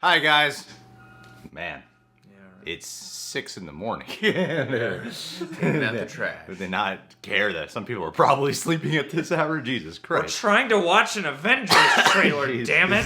Hi guys. Man, Yeah, right. it's 6 in the morning. Taking out the trash. Would they not care that some people are probably sleeping at this hour? Jesus We're Christ. trying to watch an Avengers trailer, Jeez. damn it!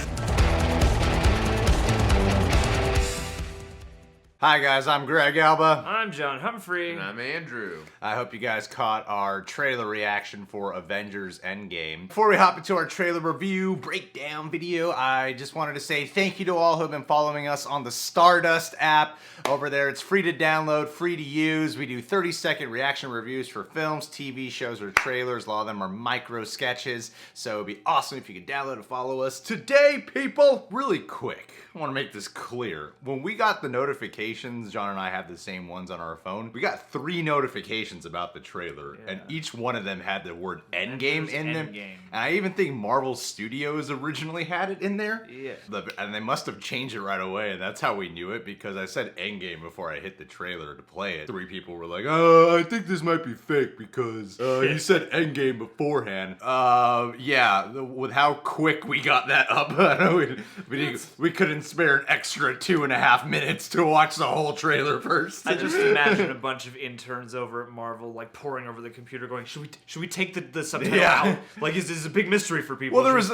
Hi guys, I'm Greg Alba. I'm John Humphrey. And I'm Andrew. I hope you guys caught our trailer reaction for Avengers Endgame. Before we hop into our trailer review breakdown video, I just wanted to say thank you to all who have been following us on the Stardust app. Over there, it's free to download, free to use. We do 30-second reaction reviews for films, TV shows, or trailers. A lot of them are micro sketches, so it'd be awesome if you could download and follow us today, people. Really quick, I want to make this clear. When we got the notifications, John and I have the same ones on our phone. We got 3 notifications about the trailer, and each one of them had the word Endgame in them. Endgame. And I even think Marvel Studios originally had it in there. Yeah. And they must have changed it right away, and that's how we knew it, because I said Endgame before I hit the trailer to play it. 3 people were like, I think this might be fake because you said Endgame beforehand. Yeah, with how quick we got that up, I know we couldn't spare an extra 2.5 minutes to watch the whole trailer first. I just imagine a bunch of interns over at Marvel like poring over the computer, going, "Should we take the subtitle out? Like, is this a big mystery for people?" Well, there was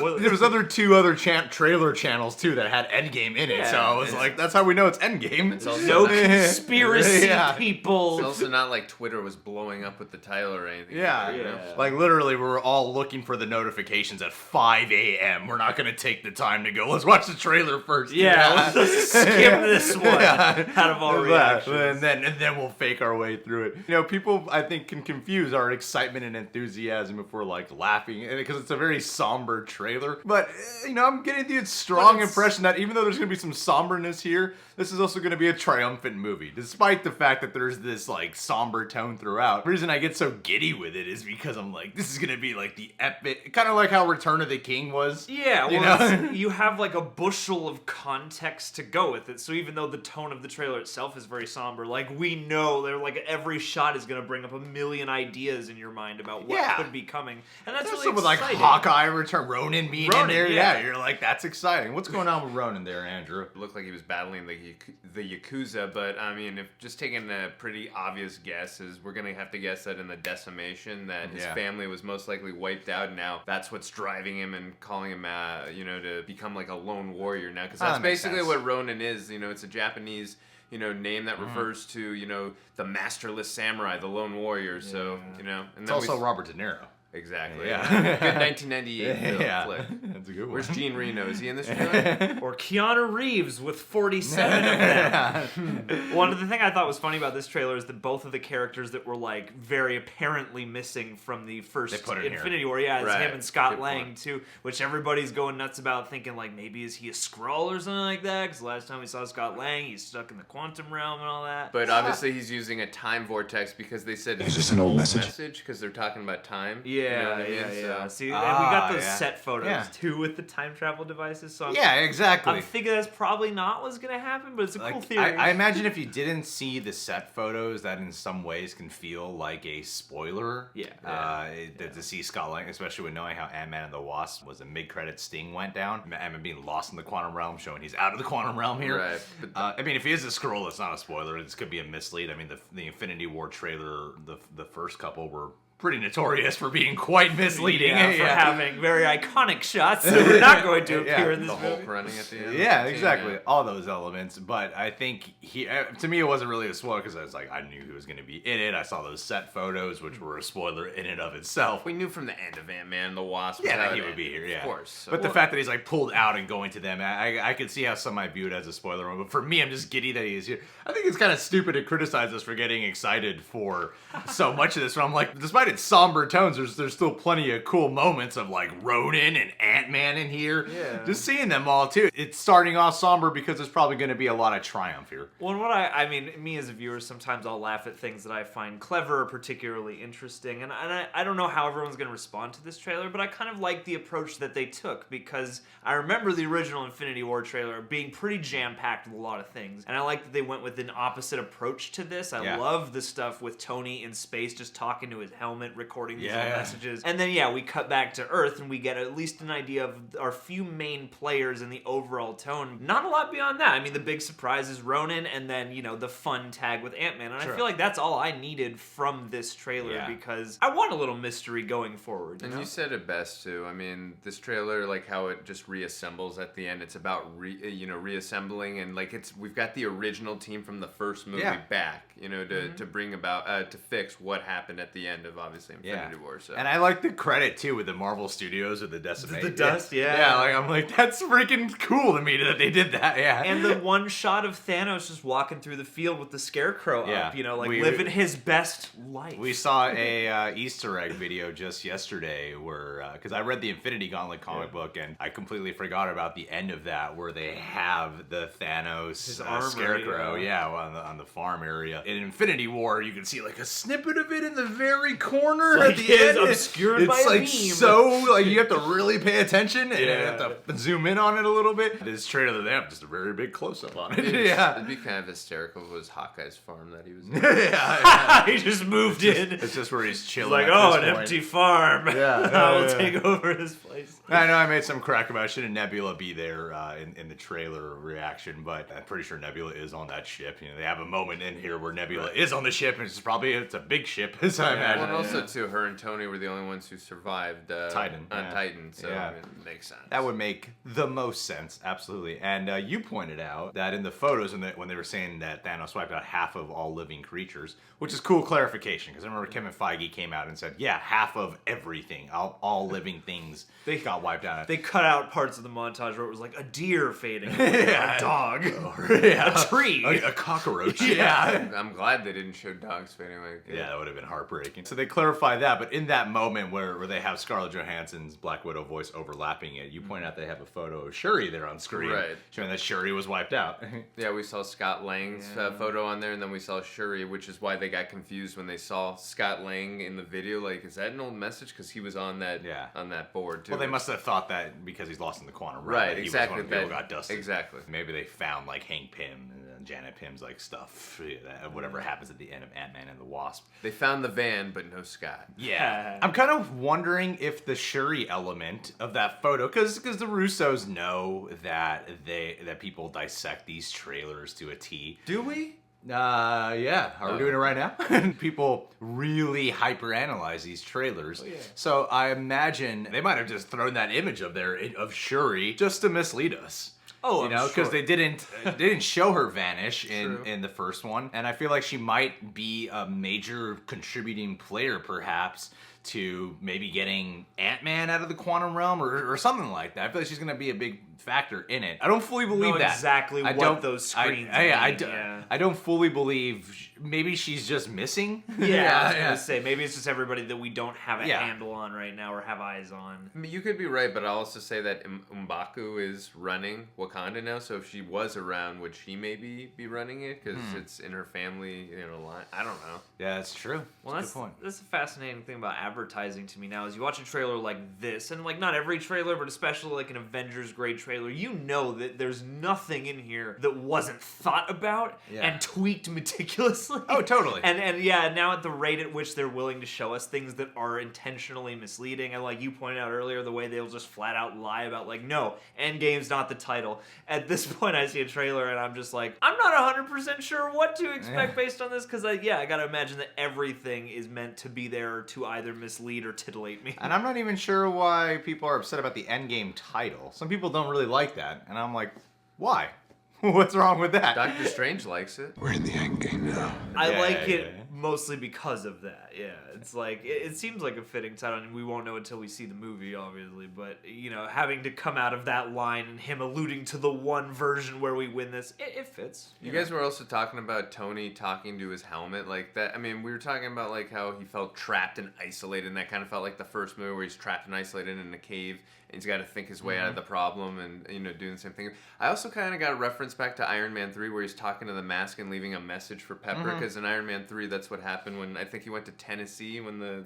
two other trailer channels too that had Endgame in it, so I was like, that's how we know it's Endgame. It's also No conspiracy people. It's also not like Twitter was blowing up with the title or anything. Yeah, either, you know? like literally, we were all looking for the notifications at 5 a.m. We're not gonna take the time to go. Let's watch the trailer first. Yeah, let's skip this one out of all reactions. and then we'll fake our way through it. You know, people I think can confuse our excitement and enthusiasm if we're like laughing, because it's a very somber trailer. But you know, I'm getting the strong impression that even though there's gonna be some somberness here, this is also gonna be a triumphant movie, despite the fact that there's this like somber tone throughout. The reason I get so giddy with it is because I'm like, this is gonna be like the epic, kind of like how Return of the King was. Yeah, you well, know? you have like a bushel of context to go with it. So even though the tone of the trailer itself is very somber, like we know they're like every shot is gonna bring up a million ideas in your mind about what could be coming, and that's really with exciting. like Hawkeye return, Ronan being in there. Yeah. Yeah, you're like, that's exciting. What's going on with Ronan there, Andrew? It looked like he was battling the Yakuza, but I mean, if just taking a pretty obvious guess is we're gonna have to guess that in the decimation that his family was most likely wiped out, and now that's what's driving him and calling him, to become like a lone warrior now, because that's basically what Ronin is. You know, it's a Japanese name that refers to, the masterless samurai, the lone warrior. So, and It's also Robert De Niro. Exactly. Yeah. Good 1998 film flick. That's a good one. Where's Gene Reno? Is he in this trailer? Or Keanu Reeves with 47 of them. One of the thing I thought was funny about this trailer is that both of the characters that were like very apparently missing from the first Infinity War, it's him and Scott Lang too, which everybody's going nuts about, thinking like maybe is he a Skrull or something like that? Because last time we saw Scott Lang, he's stuck in the quantum realm and all that. But obviously he's using a time vortex because they said it's just an old message because they're talking about time. Yeah. So. See, and we got those set photos too with the time travel devices. So exactly. I'm thinking that's probably not what's gonna happen, but it's a cool theory. I imagine if you didn't see the set photos, that in some ways can feel like a spoiler. To see Scott Lang, especially with knowing how Ant-Man and the Wasp was a mid-credit sting went down. Ant-Man being lost in the quantum realm, showing he's out of the quantum realm here. Right. But I mean, if he is a Skrull, it's not a spoiler. This could be a mislead. I mean, the Infinity War trailer, the first couple were pretty notorious for being quite misleading. For having very iconic shots that were not going to appear in this the movie. Hulk running at the end. Yeah, exactly. All those elements. But I think to me, it wasn't really a spoiler because I was like, I knew he was going to be in it. I saw those set photos, which were a spoiler in and of itself. We knew from the end of Ant-Man and the Wasp. That he would be here. Yeah, of course. So, but the fact that he's like pulled out and going to them, I could see how some might view it as a spoiler. But for me, I'm just giddy that he is here. I think it's kind of stupid to criticize us for getting excited for so much of this. But I'm like, despite its somber tones, there's still plenty of cool moments of like Ronan and Ant-Man in here. Yeah. Just seeing them all too. It's starting off somber because there's probably going to be a lot of triumph here. Well, and what I mean, me as a viewer, sometimes I'll laugh at things that I find clever or particularly interesting. And I don't know how everyone's going to respond to this trailer, but I kind of like the approach that they took, because I remember the original Infinity War trailer being pretty jam-packed with a lot of things. And I like that they went with an opposite approach to this. I love the stuff with Tony in space just talking to his helmet settlement recording these little messages. And then, we cut back to Earth, and we get at least an idea of our few main players and the overall tone. Not a lot beyond that. I mean, the big surprise is Ronan, and then, the fun tag with Ant-Man. And I feel like that's all I needed from this trailer, because I want a little mystery going forward. And you said it best, too. I mean, this trailer, like how it just reassembles at the end, it's about, reassembling, and like we've got the original team from the first movie back, to bring about, to fix what happened at the end of, obviously, Infinity War. So. And I like the credit, too, with the Marvel Studios with the Decimate. The dust, Yeah, I'm like, that's freaking cool to me that they did that, And the one shot of Thanos just walking through the field with the Scarecrow up, living his best life. We saw a Easter egg video just yesterday where, because I read the Infinity Gauntlet comic book, and I completely forgot about the end of that, where they have the Thanos Scarecrow, on the farm area. In Infinity War, you can see like a snippet of it in the very corner at the end. Obscured by a beam. So, like, you have to really pay attention, and you have to zoom in on it a little bit. This trailer, they have just a very big close-up on it. It'd be kind of hysterical if it was Hawkeye's farm that he was in. He just moved in. It's just where he's chilling. He's like, an empty farm. I will take over his place. I know I made some crack about shouldn't Nebula be there in the trailer reaction, but I'm pretty sure Nebula is on that ship. They have a moment in here where Nebula is on the ship, and it's a big ship, as I imagine. And also, too, her and Tony were the only ones who survived Titan. Titan, so it makes sense. That would make the most sense, absolutely. And you pointed out that in the photos, when they were saying that Thanos wiped out half of all living creatures, which is cool clarification, because I remember Kevin Feige came out and said, half of everything, all living things, they got wiped out. They cut out parts of the montage where it was like a deer fading, a dog, a tree, a cockroach. I'm glad they didn't show dogs fading away. Yeah, that would have been heartbreaking. So they clarify that, but in that moment where they have Scarlett Johansson's Black Widow voice overlapping it, you point out they have a photo of Shuri there on screen, showing that Shuri was wiped out. We saw Scott Lang's photo on there, and then we saw Shuri, which is why they got confused when they saw Scott Lang in the video. Like, is that an old message? Because he was on that board too. Well, they must have thought that because he's lost in the quantum realm. Right, he exactly. Was one of the people got dusted. Exactly. Maybe they found like Hank Pym and Janet Pym's like stuff, whatever happens at the end of Ant-Man and the Wasp. They found the van, but no Scott. Yeah. I'm kind of wondering if the Shuri element of that photo, because the Russos know that people dissect these trailers to a T. Do we? Are we doing it right now? People really hyperanalyze these trailers. So I imagine they might have just thrown that image of Shuri just to mislead us. Because they didn't show her vanish in the first one, and I feel like she might be a major contributing player, perhaps, to maybe getting Ant-Man out of the quantum realm or something like that. I feel like she's going to be a big factor in it. I don't fully believe that. Exactly what those screens mean. I don't fully believe. Maybe she's just missing. I was going to say, maybe it's just everybody that we don't have a handle on right now or have eyes on. I mean, you could be right, but I'll also say that M'Baku is running Wakanda now, so if she was around, would she maybe be running it? Because it's in her family, line. I don't know. Yeah, that's true. Well, that's a good point. That's a fascinating thing about advertising to me now is you watch a trailer like this, and like not every trailer, but especially like an Avengers grade trailer, you know that there's nothing in here that wasn't thought about and tweaked meticulously. Oh, totally. And now at the rate at which they're willing to show us things that are intentionally misleading, and like you pointed out earlier, the way they'll just flat out lie about like, no, Endgame's not the title. At this point, I see a trailer and I'm just like, I'm not 100% sure what to expect based on this, because I gotta imagine that everything is meant to be there to either mislead or titillate me. And I'm not even sure why people are upset about the Endgame title. Some people don't really like that, and I'm like, why? What's wrong with that? Doctor Strange likes it. We're in the Endgame now. I like it mostly because of that. It's like it seems like a fitting title, and we won't know until we see the movie, obviously. But having to come out of that line and him alluding to the one version where we win this, it fits. You guys were also talking about Tony talking to his helmet like that. I mean, we were talking about like how he felt trapped and isolated, and that kind of felt like the first movie where he's trapped and isolated in a cave. And he's got to think his way out of the problem and, doing the same thing. I also kind of got a reference back to Iron Man 3 where he's talking to the mask and leaving a message for Pepper. Because in Iron Man 3, that's what happened when I think he went to Tennessee when the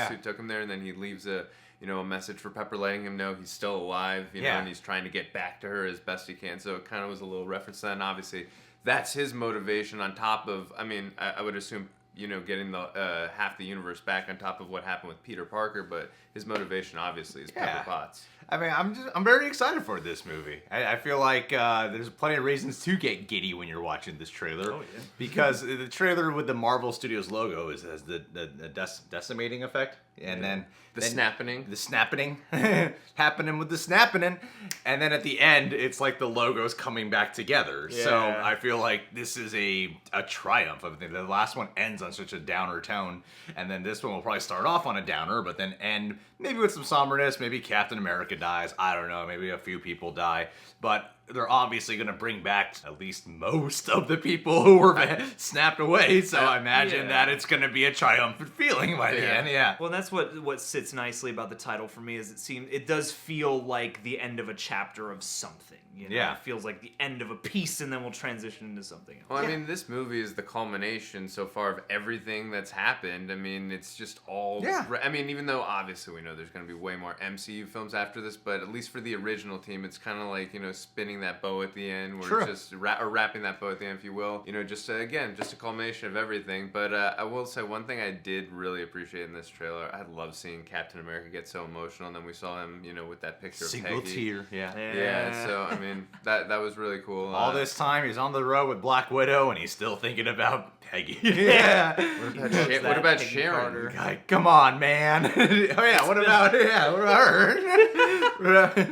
suit took him there. And then he leaves a message for Pepper letting him know he's still alive, and he's trying to get back to her as best he can. So it kind of was a little reference to that. And obviously, that's his motivation on top of, I would assume getting the half the universe back on top of what happened with Peter Parker, but his motivation obviously is Pepper Potts. I mean, I'm very excited for this movie. I feel like there's plenty of reasons to get giddy when you're watching this trailer. Oh, yeah. Because the trailer with the Marvel Studios logo has the decimating effect, and then the snapping, happening with the snapping, and then at the end it's like the logo's coming back together. Yeah. So I feel like this is a triumph of the last one ends on such a downer tone, and then this one will probably start off on a downer, but then end maybe with some somberness. Maybe Captain America dies. I don't know. Maybe a few people die, but they're obviously going to bring back at least most of the people who were snapped away. So I imagine that it's going to be a triumphant feeling by the end. Yeah. Well, that's what sits nicely about the title for me is it does feel like the end of a chapter of something. Yeah. It feels like the end of a piece, and then we'll transition into something else. Well, I mean, this movie is the culmination so far of everything that's happened. I mean, it's just all... Yeah. I mean, even though obviously we know there's going to be way more MCU films after this, but at least for the original team, it's kind of like, spinning that bow at the end. Where it's just or wrapping that bow at the end, if you will. Just a culmination of everything. But I will say one thing I did really appreciate in this trailer. I love seeing Captain America get so emotional, and then we saw him, with that picture of Peggy. Single tear. Yeah, so, I mean, that was really cool. All this time, he's on the road with Black Widow, and he's still thinking about Peggy. What about Sharon? Come on, man. What about her?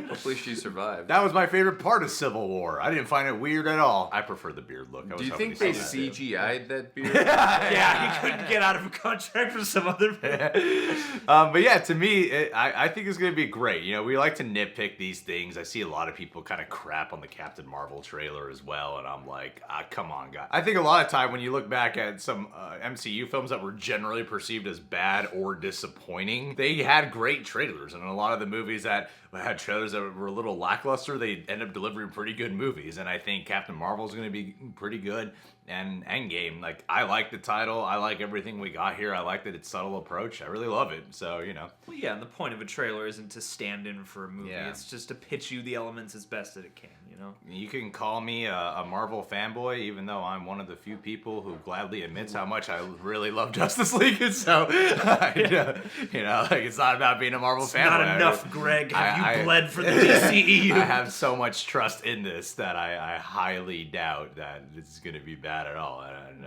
Hopefully she survived. That was my favorite part of Civil War. I didn't find it weird at all. I prefer the beard look. Do you think they CGI'd that beard? Yeah, he couldn't get out of a contract for some other... But yeah, to me, I think it's going to be great. We like to nitpick these things. I see a lot of people kind of crap on the Captain Marvel trailer as well, and I'm like, come on, guys. I think a lot of time when you look back at some MCU films that were generally perceived as bad or disappointing, they had great trailers, and a lot of the movies that had trailers that were a little lackluster, they end up delivering pretty good movies, and I think Captain Marvel is going to be pretty good. And Endgame, I like the title, I like everything we got here, I like that it's subtle approach, I really love it, so, Well, yeah, and the point of a trailer isn't to stand in for a movie, it's just to pitch you the elements as best that it can, You can call me a Marvel fanboy, even though I'm one of the few people who gladly admits how much I really love Justice League, so, it's not about being a Marvel fanboy. Not enough, Greg, have you bled for the DCEU? I have so much trust in this that I highly doubt that this is going to be bad at all, and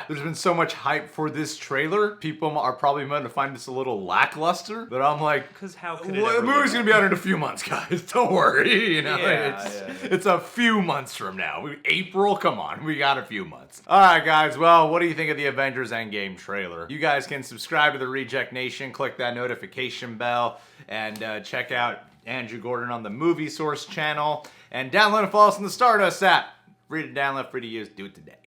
there's been so much hype for this trailer. People are probably going to find this a little lackluster, but I'm like, because how could the movie's going to be out in a few months, guys. Don't worry, it's a few months from now. April, come on, we got a few months. All right, guys. Well, what do you think of the Avengers Endgame trailer? You guys can subscribe to the Reject Nation, click that notification bell, and check out Andrew Gordon on the Movie Source channel, and download and follow us on the Stardust app. Free to download, free to use. Do it today.